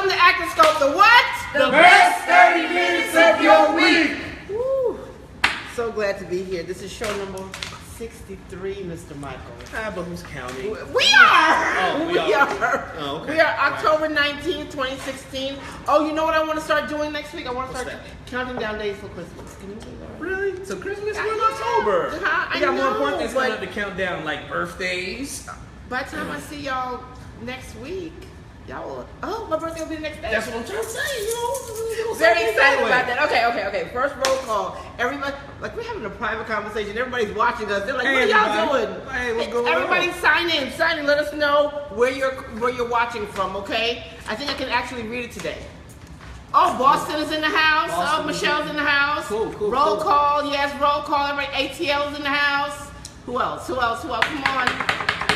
Welcome to ActorScope, the what? The best 30 minutes of your week. Woo. So glad to be here. This is show number 63, Mr. Michael. But who's counting? We are! Oh, we are. Oh, okay. We are October 19th, 2016. Oh, you know what I want to start doing next week? I want to start counting down days for Christmas. Can you believe that? Really? So Christmas is in October. I We got more know, important things coming but up to count down, like birthdays. by the time I see y'all next week, y'all will, oh, my birthday will be the next day. That's what I'm trying to say, you know. Very excited about that. Okay. First roll call. Everybody, like we're having a private conversation. Everybody's watching us. They're like, Hey, what are y'all everybody. doing? Hey, what's going everybody on? sign in. Let us know where you're watching from, okay? I think I can actually read it today. Oh, Boston is in the house. Boston Michelle's in the house. Cool. Roll call, yes, roll call. Everybody, ATL's in the house. Who else? Come on.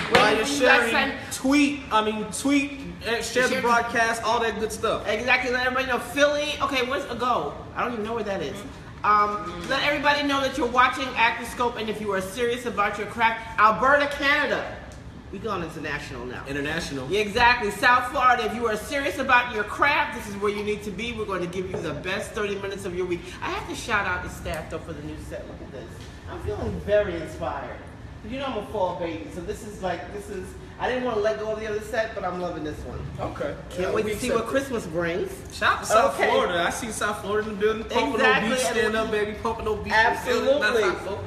While you're You guys sharing, tweet, share the broadcast, all that good stuff. Exactly. Let everybody know. Philly. Okay, where's a go? I don't even know where that is. Let everybody know that you're watching ActorScope, and if you are serious about your craft, Alberta, Canada. We going international now. International. Yeah, exactly. South Florida. If you are serious about your craft, this is where you need to be. We're going to give you the best 30 minutes of your week. I have to shout out the staff though for the new set. Look at this. I'm feeling very inspired. You know I'm a fall baby, so this is. I didn't want to let go of the other set, but I'm loving this one. Okay. Can't wait to see what Christmas brings. Shout out to South Florida. I see South Florida in the building. Pumping no beach, stand up, baby. Pumping no beach. Absolutely.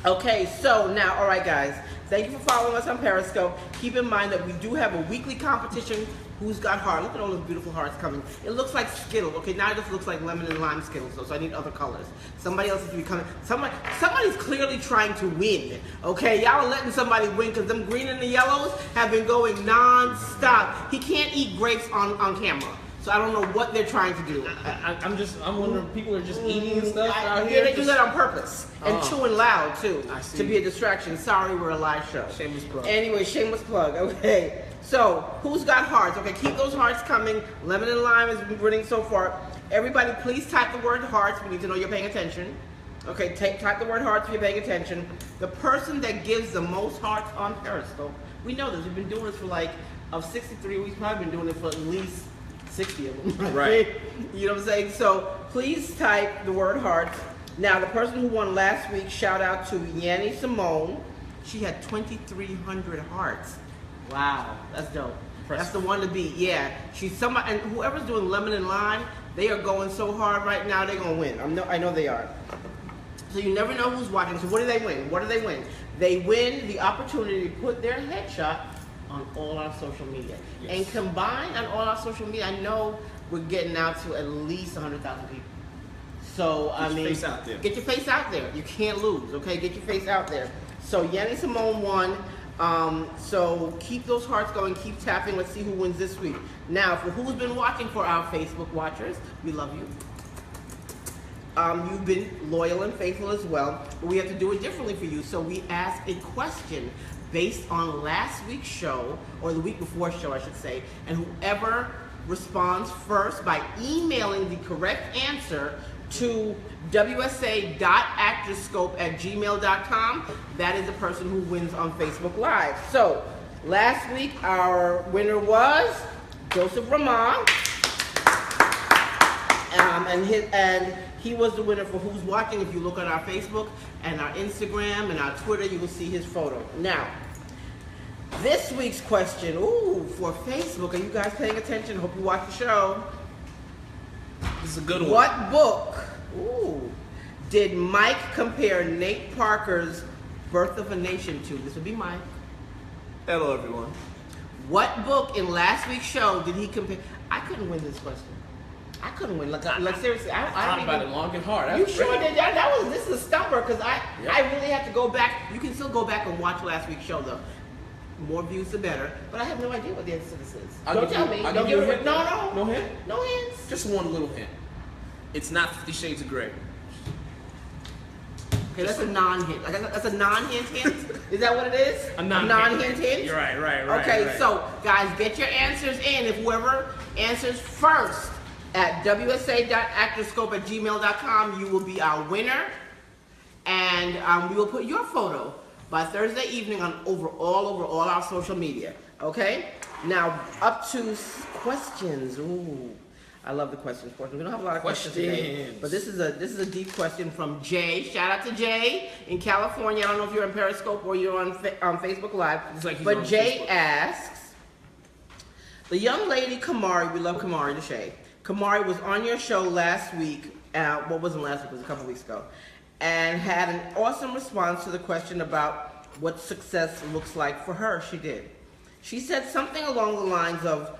Okay, so now, all right, guys. Thank you for following us on Periscope. Keep in mind that we do have a weekly competition. Who's got heart? Look at all those beautiful hearts coming. It looks like Skittles. Okay, now it just looks like lemon and lime Skittles, so I need other colors. Somebody else is to be coming. Somebody's clearly trying to win. Okay, y'all are letting somebody win because them green and the yellows have been going non-stop. He can't eat grapes on camera. So I don't know what they're trying to do. I'm wondering, people are just eating and stuff out here. Yeah, they do that on purpose. And chewing loud, too. I see. To be a distraction. Sorry, we're a live show. Shameless plug. Anyway, shameless plug. Okay. So, who's got hearts? Okay, keep those hearts coming. Lemon and lime is winning so far. Everybody, please type the word hearts. We need to know you're paying attention. Okay, type the word hearts if you're paying attention. The person that gives the most hearts on Periscope, we know this. We've been doing this for of 63 weeks. Probably been doing it for at least 60 of them. Right. You know what I'm saying? So please type the word hearts. Now, the person who won last week, shout out to Yanni Simone. She had 2,300 hearts. Wow, that's dope. Impressive. That's the one to beat. Yeah, she's somebody, and whoever's doing lemon and lime, they are going so hard right now. They're gonna win. I know they are. So you never know who's watching. So what do they win? They win the opportunity to put their headshot on all our social media. Yes. And combined on all our social media, I know we're getting out to at least 100,000 people. So, Get your face out there. Get your face out there. You can't lose, okay? Get your face out there. So Yanni Simone won. So keep those hearts going, keep tapping. Let's see who wins this week. Now, for who's been watching for our Facebook watchers, we love you. You've been loyal and faithful as well, but we have to do it differently for you. So we ask a question based on last week's show, or the week before show, I should say, and whoever responds first by emailing the correct answer to wsa.actorscope@gmail.com, that is the person who wins on Facebook Live. So, last week our winner was Joseph Ramon, and he was the winner for Who's Watching. If you look on our Facebook and our Instagram and our Twitter, you will see his photo. Now, this week's question, for Facebook, are you guys paying attention? Hope you watch the show. This is a good one. What book, did Mike compare Nate Parker's Birth of a Nation to? This would be Mike. Hello, everyone. What book in last week's show did he compare? I couldn't win this question. I couldn't win. Like seriously, I thought about it long and hard. You sure did. This is a stumper because I really have to go back. You can still go back and watch last week's show though. More views the better. But I have no idea what the answer to this is. No hint. No hint. No hints. Just one little hint. It's not 50 Shades of Grey. Okay, that's a non-hint. That's a non-hint hint? Is that what it is? A non-hint hint? You're right. Okay, right. So guys, get your answers in. If whoever answers first at wsa.actorscope@gmail.com, you will be our winner. And we will put your photo by Thursday evening all over all our social media. Okay? Now, up to questions. Ooh, I love the questions portion. We don't have a lot of questions today, but this is a deep question from Jay. Shout out to Jay in California. I don't know if you're on Periscope or you're on Facebook Live, but Jay asks, the young lady Kamari, we love Kamari Deshay. Kamari was on your show last week. Well, it wasn't last week, it was a couple weeks ago, and had an awesome response to the question about what success looks like for her. She did. She said something along the lines of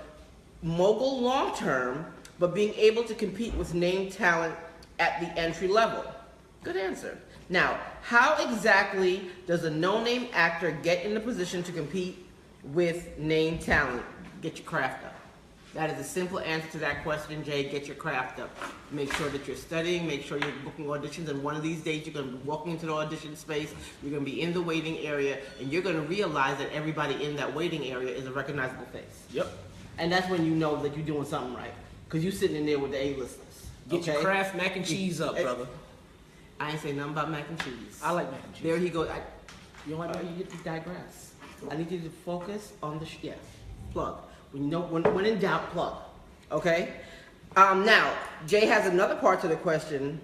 mogul long term, but being able to compete with name talent at the entry level. Good answer. Now, how exactly does a no-name actor get in the position to compete with name talent? Get your craft up. That is a simple answer to that question, Jay. Get your craft up. Make sure that you're studying. Make sure you're booking auditions. And one of these days, you're going to be walking into the audition space. You're going to be in the waiting area. And you're going to realize that everybody in that waiting area is a recognizable face. Yep. And that's when you know that you're doing something right. Because you're sitting in there with the A-listers. Get your Kraft mac and cheese up, brother. I ain't saying nothing about mac and cheese. I like mac and cheese. There he goes. You know what? You digress. I need you to focus on the plug. When in doubt, plug. Okay? Now, Jay has another part to the question.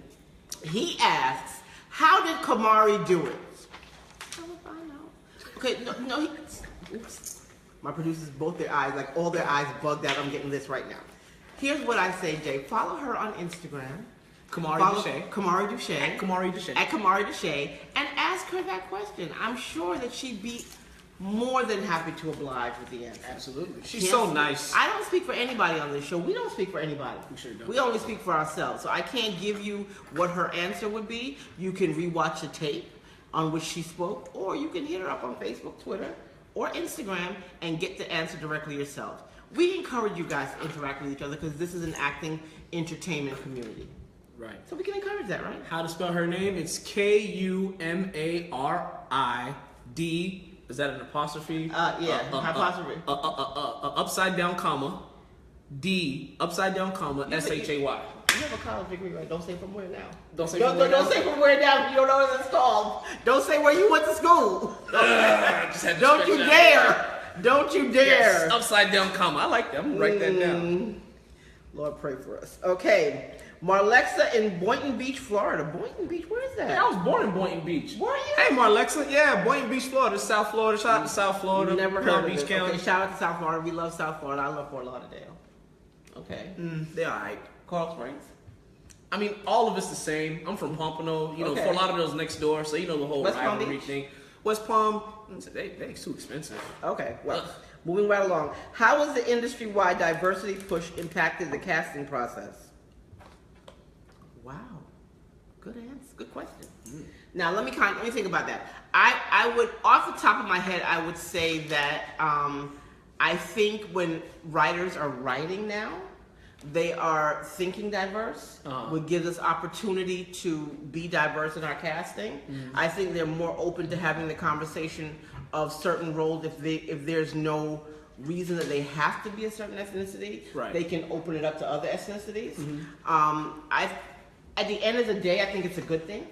He asks, how did Kamari do it? How would I know? Okay, no, oops. My producers, both their eyes, like all their eyes bugged out. I'm getting this right now. Here's what I say, Jay. Follow her on Instagram. Kamari Deshay. Kamari Deshay. At Kamari Deshay. At Kamari Deshay. And ask her that question. I'm sure that she'd be more than happy to oblige with the answer. Absolutely. She's so nice. I don't speak for anybody on this show. We don't speak for anybody. We sure don't. We only speak for ourselves. So I can't give you what her answer would be. You can rewatch the tape on which she spoke, or you can hit her up on Facebook, Twitter, or Instagram and get the answer directly yourself. We encourage you guys to interact with each other because this is an acting entertainment community. Right. So we can encourage that, right? How to spell her name? It's Kumari. Is that an apostrophe? Yeah, apostrophe. Upside down comma, D, upside down comma, S-H-A-Y. You have a college degree, right? Don't say from where now. Don't say from where now. Don't say from where now if you don't know what it's called. Don't say where you went to school. Don't you dare. Don't you dare. Yes, upside down comma. I like that. I'm going to write that down. Lord, pray for us. Okay. Marlexa in Boynton Beach, Florida. Boynton Beach, where is that? Hey, I was born in Boynton Beach. Were you? Hey, Marlexa. Yeah, Boynton Beach, Florida. South Florida. Shout out to South Florida. Never Palm heard of Beach it. County. Okay, shout out to South Florida. We love South Florida. I love Fort Lauderdale. Okay. They're all right. Coral Springs? I mean, all of it's the same. I'm from Pompano. You know, Fort Lauderdale's next door, so you know the whole rivalry thing. West Palm, they too expensive. Okay, well, moving right along. How has the industry-wide diversity push impacted the casting process? Wow, good answer, good question. Now let me think about that. I would, off the top of my head, I would say that I think when writers are writing now, they are thinking diverse, would give us opportunity to be diverse in our casting. I think they're more open to having the conversation of certain roles if there's no reason that they have to be a certain ethnicity, they can open it up to other ethnicities. At the end of the day, I think it's a good thing.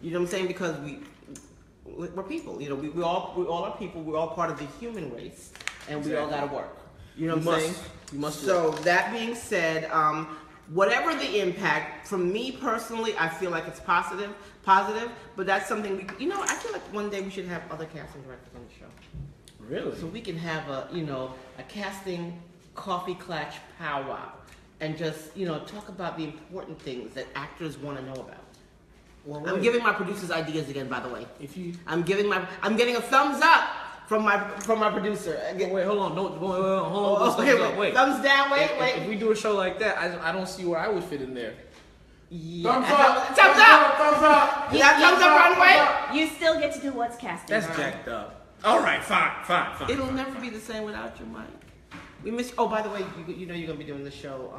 You know what I'm saying? Because we're people. You know, we all are people. We're all part of the human race, and we all got to work. You know what I'm saying? You must. So that being said, whatever the impact, from me personally, I feel like it's positive. But that's something I feel like one day we should have other casting directors on the show. Really? So we can have a casting coffee clutch powwow. And just, talk about the important things that actors want to know about. Well, I'm giving my producers ideas again, by the way. I'm getting a thumbs up from my producer. Wait, hold on. Hold on. Wait. Thumbs down, wait. If we do a show like that, I don't see where I would fit in there. Yeah. Thumbs up! Thumbs up! Yeah, thumbs up, Runway! You still get to do what's casting. That's jacked up. All right, fine. It'll never be the same without you, Mike. We miss. Oh, by the way, you know you're gonna be doing the show.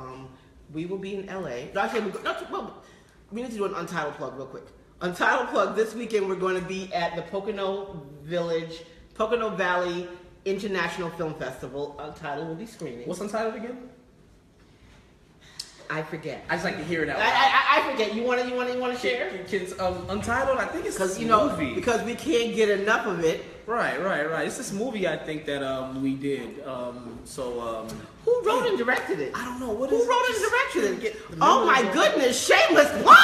We will be in LA. No, actually, we need to do an Untitled plug real quick. Untitled plug. This weekend we're going to be at the Pocono Valley International Film Festival. Untitled will be screening. What's Untitled again? I forget. I just like to hear it out. I forget. You want to share? Kids, Untitled. I think it's because movie. because we can't get enough of it. Right. It's this movie I think that we did. Who wrote and directed it? I don't know. Who wrote and directed it? Oh my goodness! Shameless plug!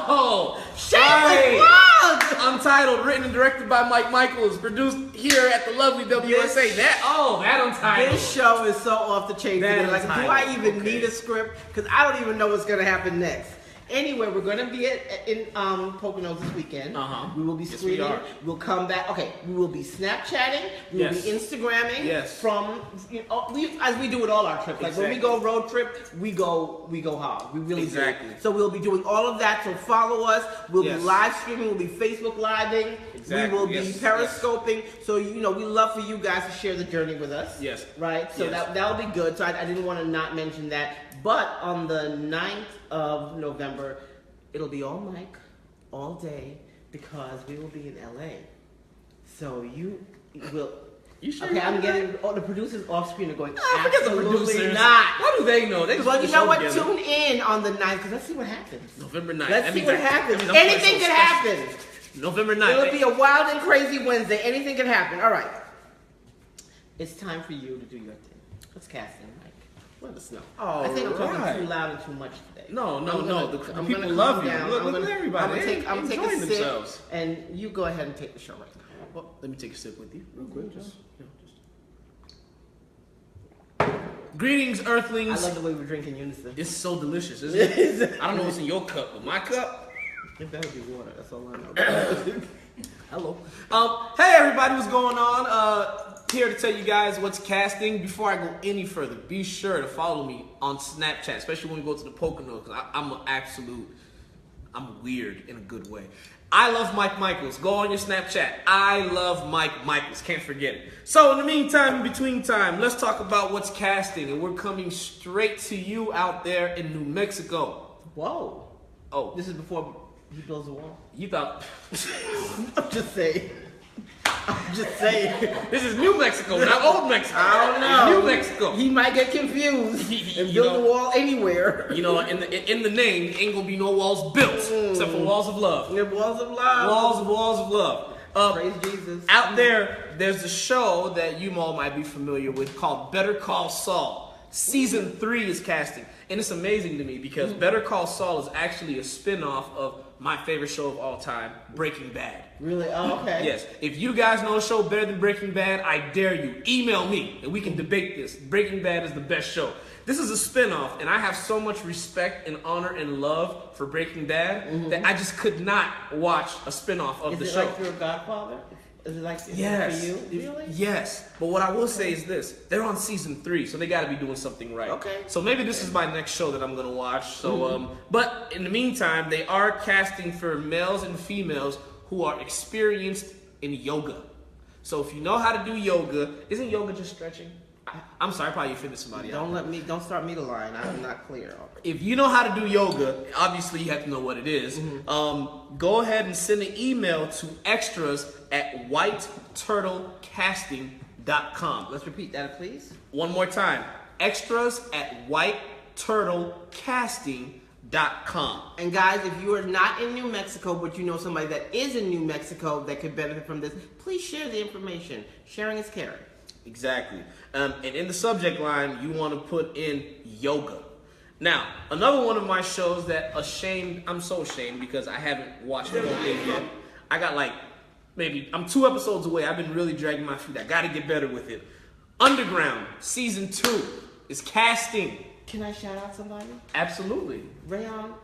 Oh, shameless plug! Untitled, written and directed by Mike Michaels, produced here at the lovely WSA. That Untitled. This show is so off the chain. Like, do I even need a script? Because I don't even know what's gonna happen next. Anyway, we're going to be in Poconos this weekend. We will be screening. We'll come back. Okay, we will be Snapchatting. We will be Instagramming. Yes. From as we do with all our trips. Like when we go road trip, we go hard. We really do. So we'll be doing all of that. So follow us. We'll be live streaming. We'll be Facebook living. We will be periscoping. So we love for you guys to share the journey with us. Yes. Right. So that'll be good. So I didn't want to not mention that. But on the 9th of November, it'll be all Mike, all day, because we will be in LA. So you will. You sure? Okay, I'm getting the producers off screen are going. Forget the producers. Not. Why do they know? Well, you know what? Tune in on the 9th because let's see what happens. November 9th. Let's see what happens. Anything can happen. November 9th. It'll be a wild and crazy Wednesday. Anything can happen. All right. It's time for you to do your thing. Let's cast in, Mike. Let us know. I think I'm talking too loud and too much today. No. The people love you. Look at everybody. I'm taking a sip, and you go ahead and take the show right now. Well, let me take a sip with you. Real quick. Greetings, Earthlings. I love the way we're drinking unison. It's so delicious, isn't it? I don't know what's in your cup, but my cup. It better be water. That's all I know. Hello. Hey, everybody. What's going on? Here to tell you guys what's casting. Before I go any further, be sure to follow me on Snapchat, especially when we go to the Poconos, because I'm weird in a good way. I love Mike Michaels. Go on your Snapchat. I love Mike Michaels. Can't forget it. So in the meantime, in between time, let's talk about what's casting, and we're coming straight to you out there in New Mexico. Whoa. Oh. This is before he builds a wall? You thought... I'm just saying. This is New Mexico, not Old Mexico. I don't know. New Mexico. He might get confused and build a wall anywhere. In the name, there ain't gonna be no walls built except for walls of love. Walls of love. Walls of love. Praise Jesus. Out there's a show that you all might be familiar with called Better Call Saul. Season 3 is casting. And it's amazing to me because Better Call Saul is actually a spin-off of my favorite show of all time, Breaking Bad. Really? Oh, okay. Yes. If you guys know a show better than Breaking Bad, I dare you. Email me and we can debate this. Breaking Bad is the best show. This is a spin-off, and I have so much respect and honor and love for Breaking Bad that I just could not watch a spin-off of the show. Is it like your Godfather? Is it like for you? Really? Yes. But what I will say is this. They're on season 3, so they got to be doing something right. Okay. So maybe this is my next show that I'm going to watch. So, but in the meantime, they are casting for males and females who are experienced in yoga. So if you know how to do yoga, isn't yoga just stretching? I'm sorry, probably offended somebody. Don't start me to lie. I'm not clear. If you know how to do yoga, obviously you have to know what it is. Go ahead and send an email to extras@whiteturtlecasting.com. Let's repeat that, please. One more time. extras@whiteturtlecasting.com. And guys, if you are not in New Mexico, but you know somebody that is in New Mexico that could benefit from this, please share the information. Sharing is caring. Exactly. And in the subject line, you want to put in yoga. Now, another one of my shows that I'm so ashamed because I haven't watched the whole thing yet. I got I'm 2 episodes away. I've been really dragging my feet. I got to get better with it. Underground, season 2 is casting. Can I shout out somebody? Absolutely. Rayon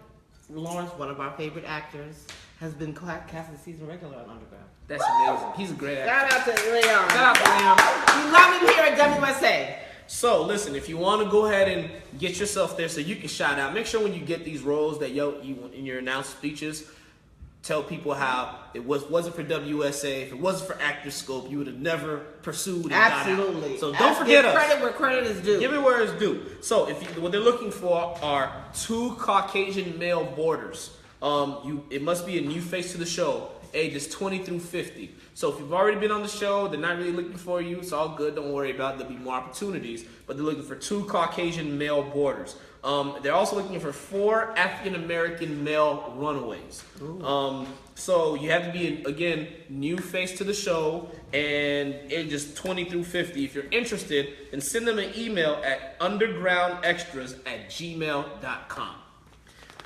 Lawrence, one of our favorite actors, has been cast as season regular on Underground. That's amazing. He's a great actor. Shout out to Rayon. We love him here at WSA. So listen, if you want to go ahead and get yourself there so you can shout out, make sure when you get these roles that you in your announced speeches, tell people how it wasn't for WSA, if it wasn't for ActorScope, you would have never pursued and Absolutely. got out. So don't forget us. Give credit where credit is due. Give it where it's due. So what they're looking for are 2 Caucasian male boarders. It must be a new face to the show. ages 20 through 50. So if you've already been on the show, they're not really looking for you. It's all good. Don't worry about it. There'll be more opportunities. But they're looking for 2 Caucasian male boarders. They're also looking for 4 African-American male runaways. So you have to be, again, new face to the show and ages 20 through 50. If you're interested, then send them an email at undergroundextras@gmail.com.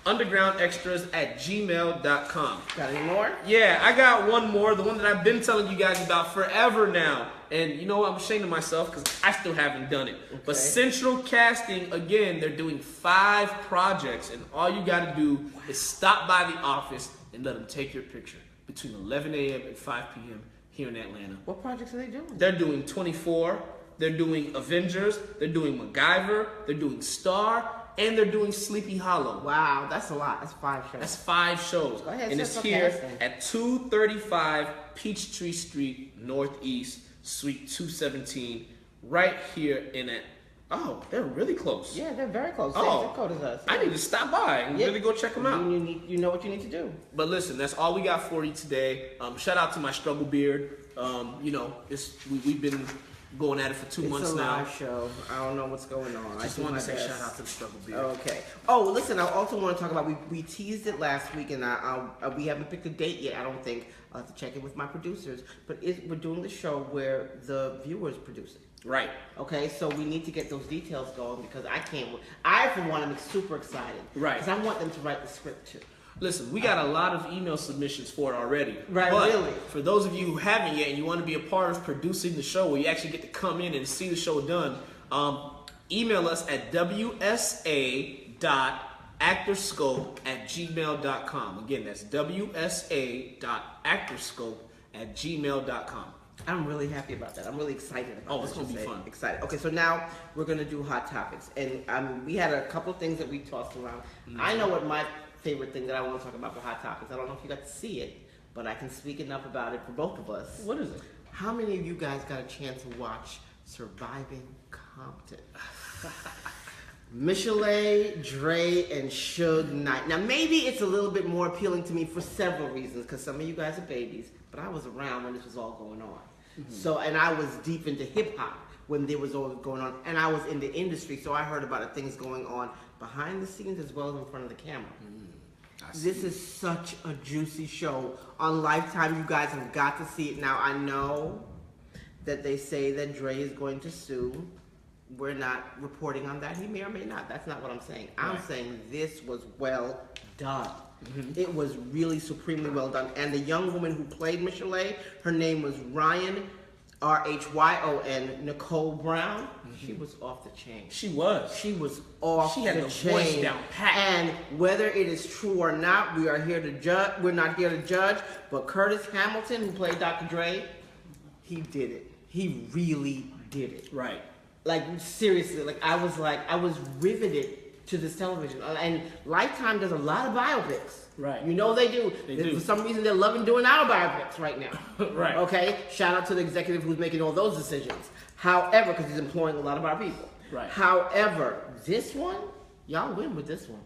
undergroundextras@gmail.com. Got any more? Yeah, I got one more, the one that I've been telling you guys about forever now. And you know what, I'm ashamed of myself because I still haven't done it. Okay. But Central Casting, again, they're doing 5 projects, and all you got to do is stop by the office and let them take your picture between 11 a.m. and 5 p.m. here in Atlanta. What projects are they doing? They're doing 24, they're doing Avengers, they're doing MacGyver, they're doing Star, and they're doing Sleepy Hollow. Wow, that's a lot. That's 5 shows. That's 5 shows. Go ahead, and it's here at 235 Peachtree Street Northeast, Suite 217, right here in it. Oh, they're really close. Yeah, they're very close. Oh, zip code is us. I need to stop by and really go check them out. You know what you need to do. But listen, that's all we got for you today. Shout out to my struggle beard. You know, we've been going at it for 2 months now. It's a live show. I don't know what's going on. I just wanted to say shout out to the struggle beard. Okay. Oh, listen, I also want to talk about, we teased it last week, and we haven't picked a date yet, I don't think. I'll have to check in with my producers. But we're doing the show where the viewers produce it. Right. Okay, so we need to get those details going because I, for one, am super excited. Right. Because I want them to write the script too. Listen, we got a lot of email submissions for it already. Right, but really. For those of you who haven't yet and you want to be a part of producing the show where you actually get to come in and see the show done, email us at wsa.actorscope@gmail.com. Again, that's wsa.actorscope@gmail.com. I'm really happy about that. I'm really excited about it's going to be fun. Excited. Okay, so now we're going to do Hot Topics. And we had a couple of things that we tossed around. Mm-hmm. I know what my favorite thing that I want to talk about for Hot Topics. I don't know if you got to see it, but I can speak enough about it for both of us. What is it? How many of you guys got a chance to watch Surviving Compton? Michelet, Dre, and Suge Knight. Now, maybe it's a little bit more appealing to me for several reasons, because some of you guys are babies, but I was around when this was all going on. Mm-hmm. So, and I was deep into hip-hop when there was all going on, and I was in the industry, so I heard about the things going on behind the scenes as well as in front of the camera. This is such a juicy show. On Lifetime, you guys have got to see it. Now, I know that they say that Dre is going to sue. We're not reporting on that. He may or may not. That's not what I'm saying. I'm saying this was well done. Mm-hmm. It was really supremely well done. And the young woman who played Michelet, her name was Rhyon, R-H-Y-O-N, Nicole Brown. Mm-hmm. She was off the chain. She was off the chain. She had the voice down pat. And whether it is true or not, we are here to judge. We're not here to judge. But Curtis Hamilton, who played Dr. Dre, he did it. He really did it. Right. Like, seriously, I was riveted to this television. And Lifetime does a lot of biopics. Right. You know they do. They do. For some reason, they're loving doing our biopics right now. Right. Okay? Shout out to the executive who's making all those decisions. However, because he's employing a lot of our people. Right. However, this one, y'all win with this one.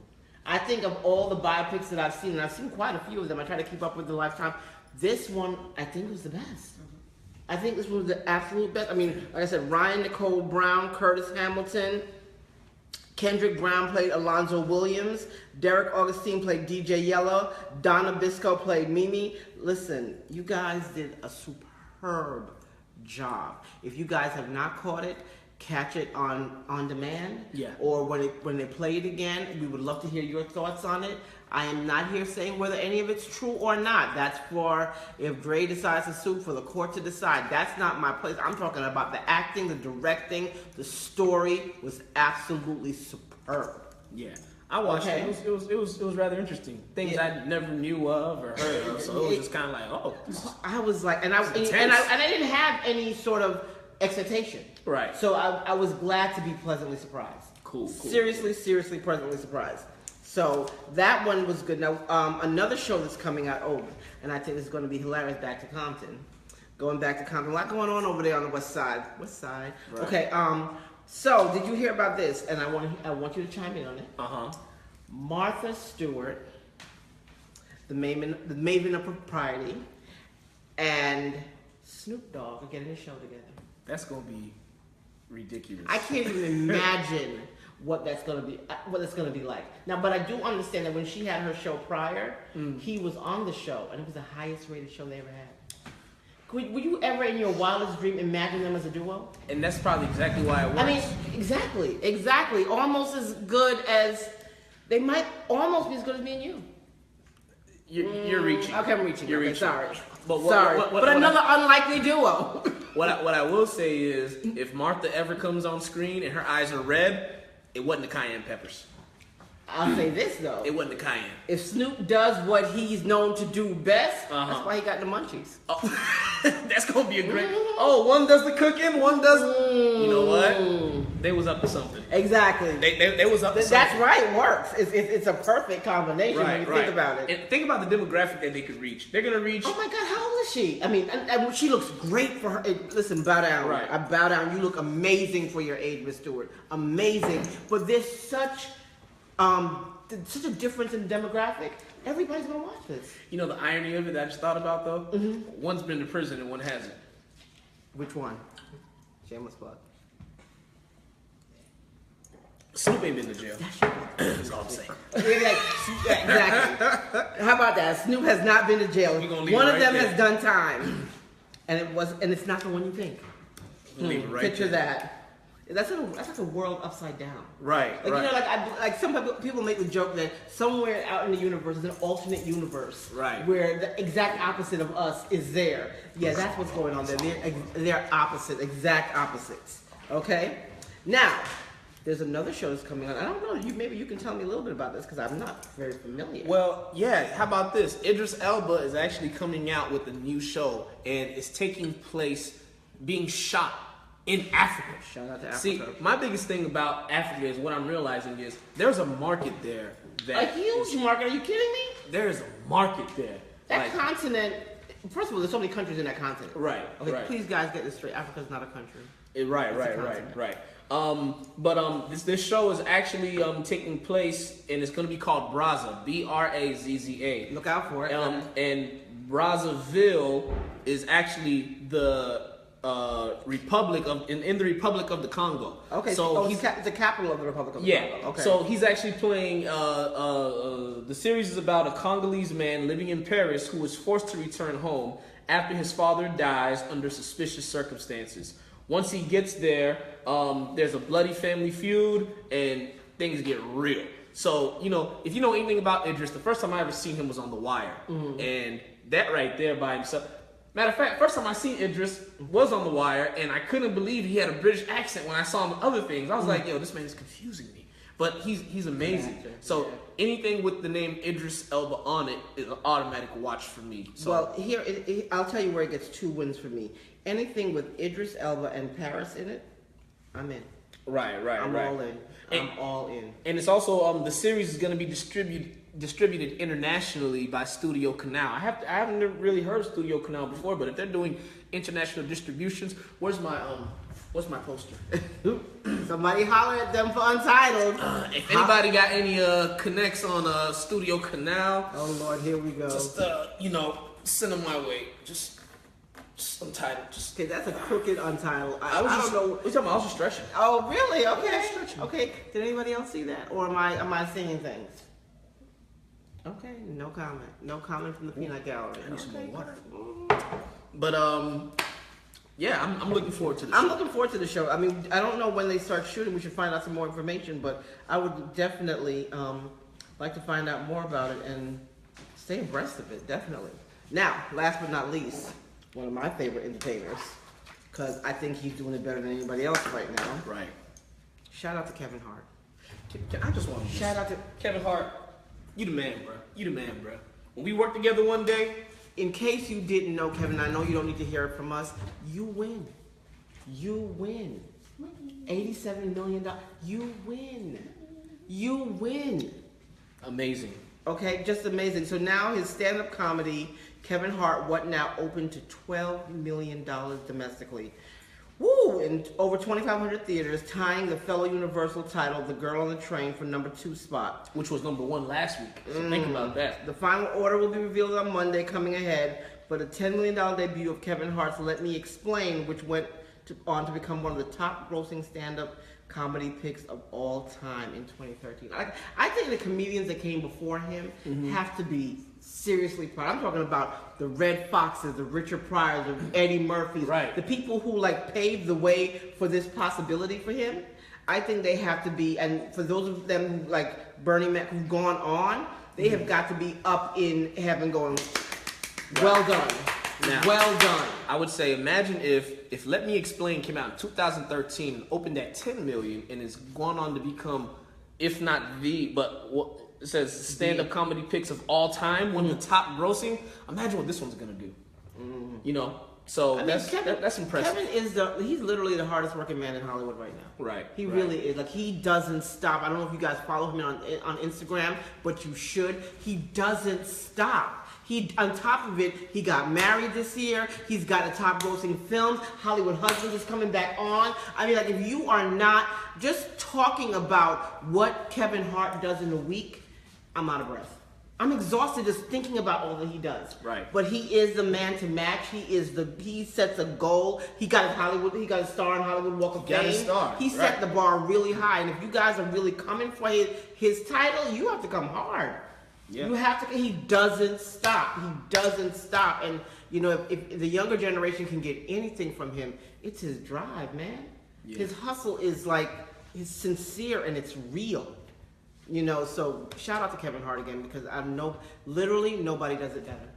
I think of all the biopics that I've seen, and I've seen quite a few of them. I try to keep up with the Lifetime. This one, I think, was the best. I think this was the absolute best. I mean, like I said, Rhyon, Nicole Brown, Curtis Hamilton, Kendrick Brown played Alonzo Williams, Derek Augustine played DJ Yellow, Donna Bisco played Mimi. Listen, you guys did a superb job. If you guys have not caught it, catch it on demand. Yeah. Or when they play it again, we would love to hear your thoughts on it. I am not here saying whether any of it's true or not. That's for if Dre decides to sue, for the court to decide. That's not my place. I'm talking about the acting, the directing, the story was absolutely superb. Yeah. I watched it. It was rather interesting. Things I never knew of or heard of. So it was just kind of like, oh. I was like, and I didn't have any sort of expectation. Right. So I was glad to be pleasantly surprised. Cool. Seriously pleasantly surprised. So that one was good. Now, another show that's coming out, and I think this is going to be hilarious, back to Compton. Going back to Compton. A lot going on over there on the west side. West side. Right. Okay, so did you hear about this? And I want you to chime in on it. Uh-huh. Martha Stewart the Maven of Propriety, and Snoop Dogg are getting a show together. That's gonna be ridiculous. I can't even imagine what that's gonna be like. Now, but I do understand that when she had her show prior, he was on the show, and it was the highest rated show they ever had. Would you ever, in your wildest dream, imagine them as a duo? And that's probably exactly why it works. I mean, exactly. Almost as good as they might almost be as good as me and you. You're reaching. Okay, I'm reaching. You're okay, reaching. Sorry. But But another unlikely duo. What I will say is, if Martha ever comes on screen and her eyes are red, it wasn't the cayenne peppers. I'll say this though. It wasn't the cayenne. If Snoop does what he's known to do best, that's why he got the munchies. Oh, that's gonna be a great. Oh, one does the cooking, one does. You know what? They was up to something. Exactly. They was up to something. That's right. It works. It's a perfect combination when you think about it. And think about the demographic that they could reach. They're gonna reach. Oh my God, how old is she? I mean, and she looks great for her. Listen, bow down. Right. I bow down. You look amazing for your age, Miss Stewart. Amazing. But there's such a difference in the demographic. Everybody's gonna watch this. You know the irony of it that I just thought about though? One's been to prison and one hasn't. Which one? Shameless plug. Snoop ain't been to jail. That's all I'm saying. Exactly. How about that? Snoop has not been to jail. One of them has done time, and it's not the one you think. Picture that. That's like a world upside down. Right. Like, you know, like some people make the joke that somewhere out in the universe is an alternate universe. Right. Where the exact opposite of us is there. Yeah, that's what's going on there. They're opposite, exact opposites. Okay? Now, there's another show that's coming on. I don't know, maybe you can tell me a little bit about this because I'm not very familiar. Well, yeah, how about this? Idris Elba is actually coming out with a new show, and it's taking place, being shot in Africa. Shout out to Africa. See, my biggest thing about Africa is what I'm realizing is there's a market there. A huge market. Are you kidding me? There is a market there. That continent. First of all, there's so many countries in that continent. Right. Okay, right. please, guys, get this straight. Africa's not a country. Right. But this show is actually taking place, and it's going to be called Brazza, Brazza. Look out for it. And Brazzaville is actually the Republic of in the Republic of the Congo. Okay, so he's the capital of the Republic of the Congo. Okay. So he's actually playing. The series is about a Congolese man living in Paris who is forced to return home after his father dies under suspicious circumstances. Once he gets there, there's a bloody family feud and things get real. So, you know, if you know anything about Idris, the first time I ever seen him was on The Wire. And that right there by himself. Matter of fact, first time I seen Idris was on The Wire, and I couldn't believe he had a British accent when I saw him in other things. I was like, yo, this man is confusing me. But he's amazing. So anything with the name Idris Elba on it is an automatic watch for me. So, well, here, I'll tell you where it gets 2 wins for me. Anything with Idris Elba and Paris in it, I'm in. Right. I'm all in. I'm all in. And it's also the series is going to be distributed internationally by Studio Canal. I haven't really heard of Studio Canal before, but if they're doing international distributions, where's my poster? Somebody holler at them for Untitled. If anybody got any connects on Studio Canal, oh Lord, here we go. Just send them my way. Just Untitled. Okay, that's a crooked Untitled. I don't know. What you talking about? I was just stretching. Oh, really? Okay. Yeah, stretching. Okay. Did anybody else see that, or am I seeing things? Okay, no comment. No comment from the peanut gallery. I need some more water. But yeah, I'm looking forward to this. I'm looking forward to the show. I mean, I don't know when they start shooting. We should find out some more information, but I would definitely like to find out more about it and stay abreast of it. Definitely. Now, last but not least, one of my favorite entertainers, because I think he's doing it better than anybody else right now. Right. Shout out to Kevin Hart. I just want to shout out to Kevin Hart. You the man, bro. You the man, bro. When we work together one day. In case you didn't know, Kevin, I know you don't need to hear it from us. You win. You win. $87 million. You win. You win. Amazing. Okay, just amazing. So now his stand-up comedy, Kevin Hart, What Now, opened to $12 million domestically. Woo! In over 2,500 theaters, tying the fellow Universal title, The Girl on the Train, for #2 spot. Which was #1 last week. So think about that. The final order will be revealed on Monday, coming ahead for the $10 million debut of Kevin Hart's Let Me Explain, which went on to become one of the top-grossing stand-up comedy picks of all time in 2013. I think the comedians that came before him have to be seriously proud. I'm talking about the Red Foxes, the Richard Pryors, the Eddie Murphys, right? The people who like paved the way for this possibility for him. I think they have to be, and for those of them who like Bernie Mac who've gone on, they have got to be up in heaven going, well done. Now, well done. I would say, imagine if Let Me Explain came out in 2013 and opened at 10 million and has gone on to become, if not but what it says stand-up comedy picks of all time, one of the top grossing. Imagine what this one's gonna do. You know, so that's impressive. Kevin he's literally the hardest working man in Hollywood right now. Right. He really is. Like, he doesn't stop. I don't know if you guys follow him on Instagram, but you should. He doesn't stop. On top of it, he got married this year. He's got a top grossing film. Hollywood Husbands is coming back on. I mean, like, if you are not just talking about what Kevin Hart does in a week, I'm out of breath. I'm exhausted just thinking about all that he does. Right. But he is the man to match. He sets a goal. He got a star in Hollywood Walk of Fame. He set the bar really high. And if you guys are really coming for his title, you have to come hard. Yeah. You have to. He doesn't stop. He doesn't stop. And you know, if the younger generation can get anything from him, it's his drive, man. Yeah. His hustle is like, it's sincere and it's real. You know, so shout out to Kevin Hart again, because I know literally nobody does it better.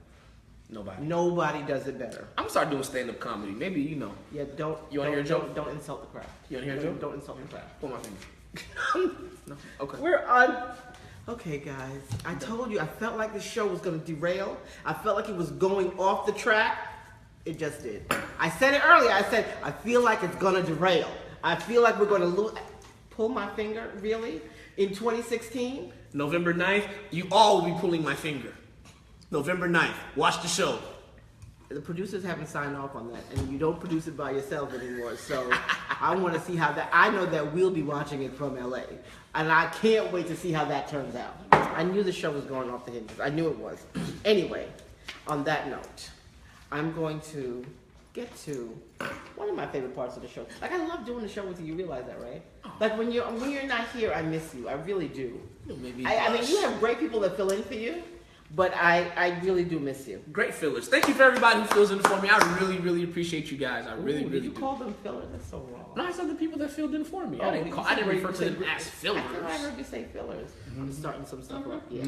Nobody does it better. I'm gonna start doing stand-up comedy. Maybe you know. Yeah, don't. You want to hear a joke? Don't insult the craft. You want to hear a joke? Don't insult the craft. Pull my finger. No. Okay. We're on. Okay, guys, I told you, I felt like the show was going to derail. I felt like it was going off the track. It just did. I said it earlier. I said, I feel like it's going to derail. I feel like we're going to lose. Pull my finger, really? In 2016? November 9th, you all will be pulling my finger. November 9th. Watch the show. The producers haven't signed off on that, and you don't produce it by yourself anymore. So I want to see how that. I know that we'll be watching it from LA, and I can't wait to see how that turns out. I knew the show was going off the hinges. I knew it was. Anyway, on that note, I'm going to get to one of my favorite parts of the show. Like, I love doing the show with you. You realize that, right? Like, when you're not here, I miss you. I really do. Maybe I mean, you have great people that fill in for you. But I really do miss you. Great fillers. Thank you for everybody who fills in for me. I really, really appreciate you guys. I really, really do. You call them fillers? That's so wrong. No, I said the people that filled in for me. I didn't refer to them as fillers. I think I heard you say fillers. I'm starting some stuff up. Yeah.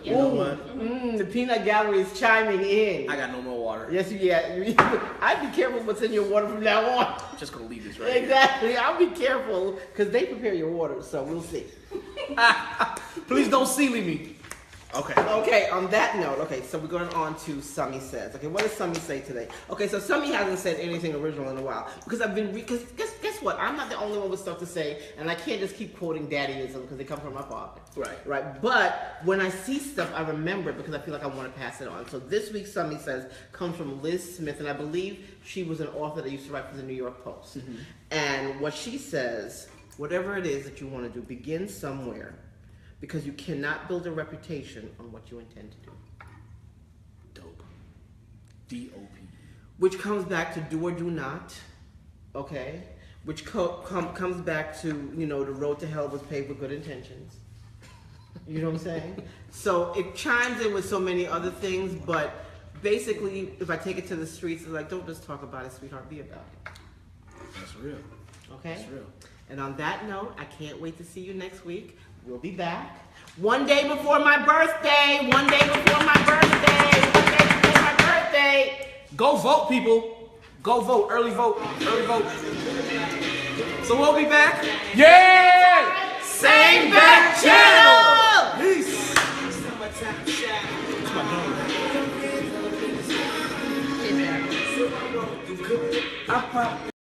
You know what? The peanut gallery is chiming in. I got no more water. Yes, I'd be careful what's in your water from now on. I'm just gonna leave this right Exactly. here. I'll be careful because they prepare your water, so we'll see. Please don't silly me. Okay, on that note, so we're going on to Summy Says. Okay, what does Summy say today? Okay, so Summy hasn't said anything original in a while. Because I've been, guess what? I'm not the only one with stuff to say, and I can't just keep quoting daddyism because they come from my father. Right. But when I see stuff, I remember it because I feel like I want to pass it on. So this week, Summy Says comes from Liz Smith, and I believe she was an author that used to write for the New York Post. And what she says, whatever it is that you want to do, begin somewhere. Because you cannot build a reputation on what you intend to do. Dope. D-O-P. Which comes back to do or do not, okay? Which comes back to, you know, the road to hell was paved with good intentions. You know what I'm saying? So it chimes in with so many other things, but basically, if I take it to the streets, it's like, don't just talk about it, sweetheart, be about it. That's real. Okay? That's real. And on that note, I can't wait to see you next week. We'll be back. One day before my birthday. One day before my birthday. One day before my birthday. Go vote, people. Go vote. Early vote. Early vote. So we'll be back. Yeah! Same back channel! Peace. What's my dog?